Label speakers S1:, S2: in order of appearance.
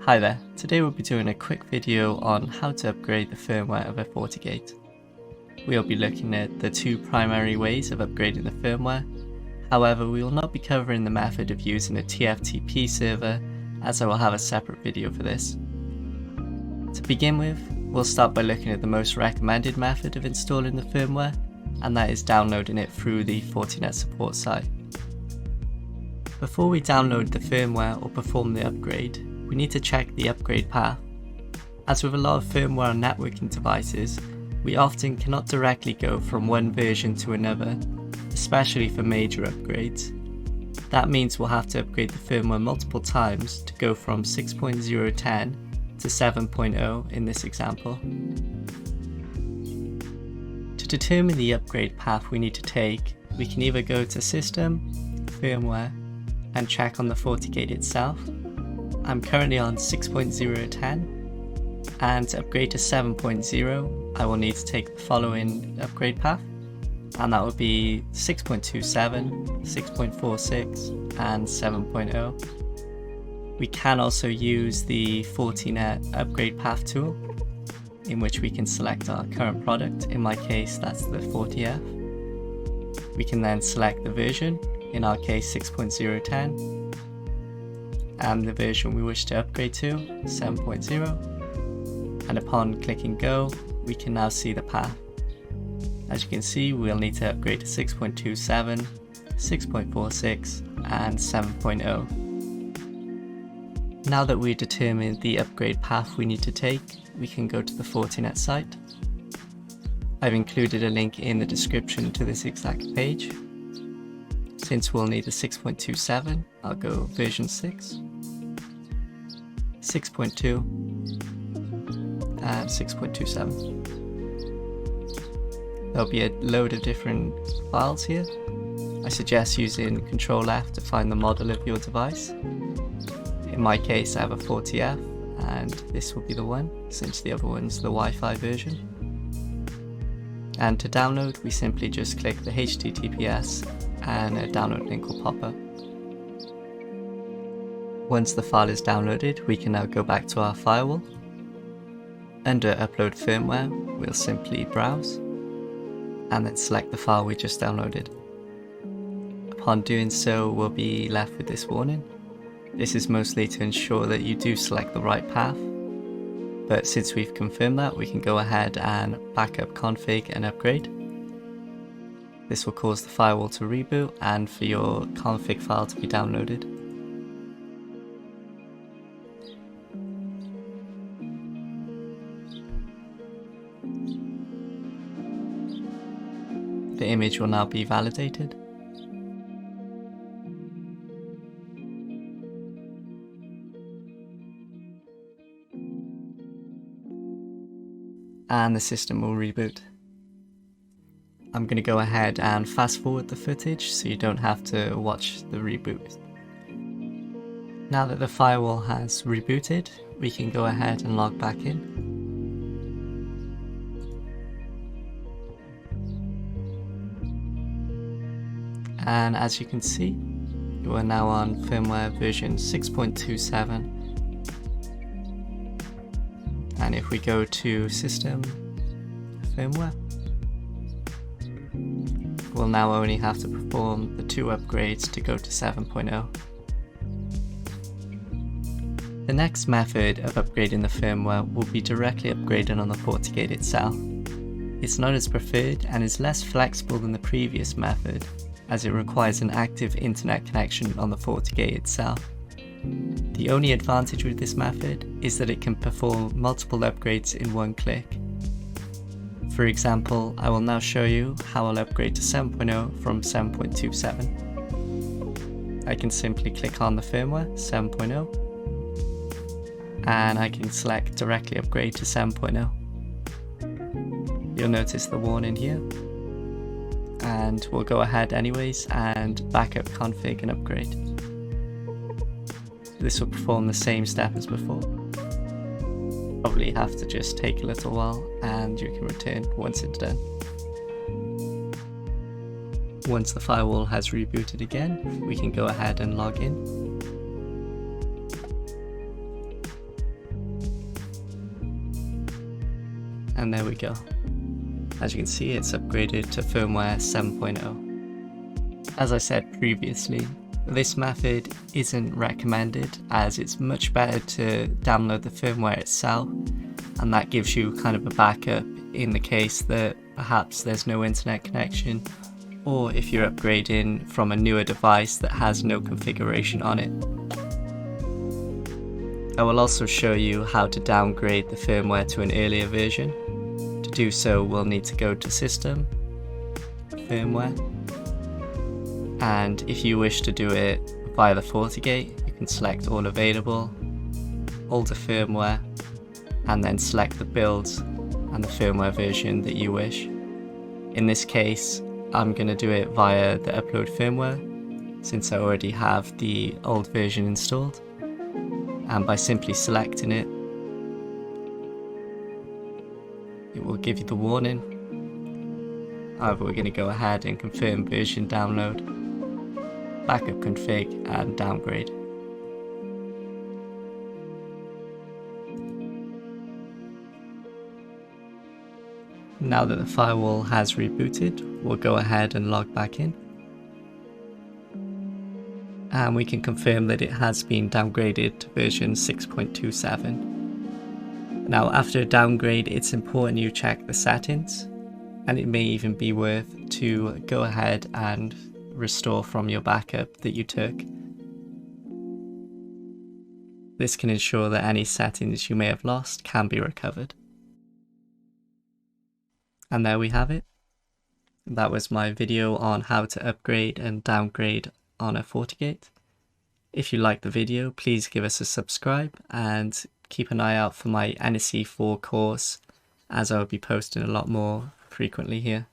S1: Hi there, today we'll be doing a quick video on how to upgrade the firmware of a Fortigate. We'll be looking at the two primary ways of upgrading the firmware. However, we will not be covering the method of using a TFTP server, as I will have a separate video for this. To begin with, we'll start by looking at the most recommended method of installing the firmware, and that is downloading it through the Fortinet support site. Before we download the firmware or perform the upgrade, we need to check the upgrade path. As with a lot of firmware on networking devices, we often cannot directly go from one version to another, especially for major upgrades. That means we'll have to upgrade the firmware multiple times to go from 6.010 to 7.0 in this example. To determine the upgrade path we need to take, we can either go to System, Firmware, and check on the Fortigate itself. I'm currently on 6.010, and to upgrade to 7.0 I will need to take the following upgrade path, and that would be 6.27, 6.46 and 7.0. We can also use the Fortinet upgrade path tool, in which we can select our current product. In my case that's the FortiF. We can then select the version, in our case 6.010, and the version we wish to upgrade to, 7.0, and upon clicking go we can now see the path. As you can see, we'll need to upgrade to 6.27, 6.46 and 7.0. Now that we've determined the upgrade path we need to take, we can go to the Fortinet site. I've included a link in the description to this exact page. Since we'll need a 6.27, I'll go version 6, 6.2 and 6.27. There'll be a load of different files here. I suggest using Ctrl F to find the model of your device. In my case I have a FortiF, and this will be the one, since the other one's the Wi-Fi version. And to download, we simply just click the HTTPS and a download link will pop up. Once the file is downloaded, we can now go back to our firewall. Under Upload Firmware, we'll simply browse and then select the file we just downloaded. Upon doing so, we'll be left with this warning. This is mostly to ensure that you do select the right path, but since we've confirmed that, we can go ahead and backup config and upgrade. This will cause the firewall to reboot and for your config file to be downloaded. The image will now be validated. And the system will reboot. I'm going to go ahead and fast forward the footage so you don't have to watch the reboot. Now that the firewall has rebooted, we can go ahead and log back in. And as you can see, you are now on firmware version 6.27. And if we go to System, Firmware, we'll now only have to perform the two upgrades to go to 7.0. The next method of upgrading the firmware will be directly upgrading on the Fortigate itself. It's not as preferred and is less flexible than the previous method, as it requires an active internet connection on the Fortigate itself. The only advantage with this method is that it can perform multiple upgrades in one click. For example, I will now show you how I'll upgrade to 7.0 from 7.27. I can simply click on the firmware 7.0 and I can select directly upgrade to 7.0. You'll notice the warning here, and we'll go ahead anyways and backup config and upgrade. This will perform the same step as before. Probably have to just take a little while and you can return once it's done. Once the firewall has rebooted again, we can go ahead and log in. And there we go. As you can see, it's upgraded to firmware 7.0. As I said previously, this method isn't recommended as it's much better to download the firmware itself, and that gives you kind of a backup in the case that perhaps there's no internet connection, or if you're upgrading from a newer device that has no configuration on it. I will also show you how to downgrade the firmware to an earlier version. To do so, we'll need to go to System, Firmware, and if you wish to do it via the Fortigate, you can select All Available, Older Firmware, and then select the builds and the firmware version that you wish. In this case, I'm going to do it via the Upload Firmware, since I already have the old version installed, and by simply selecting it, it will give you the warning. However, we're going to go ahead and confirm version download, backup config, and downgrade. Now that the firewall has rebooted, we'll go ahead and log back in. And we can confirm that it has been downgraded to version 6.27. Now, after a downgrade, it's important you check the settings, and it may even be worth to go ahead and restore from your backup that you took. This can ensure that any settings you may have lost can be recovered. And there we have it. That was my video on how to upgrade and downgrade on a Fortigate. If you liked the video, please give us a subscribe and keep an eye out for my NSE 4 course, as I will be posting a lot more frequently here.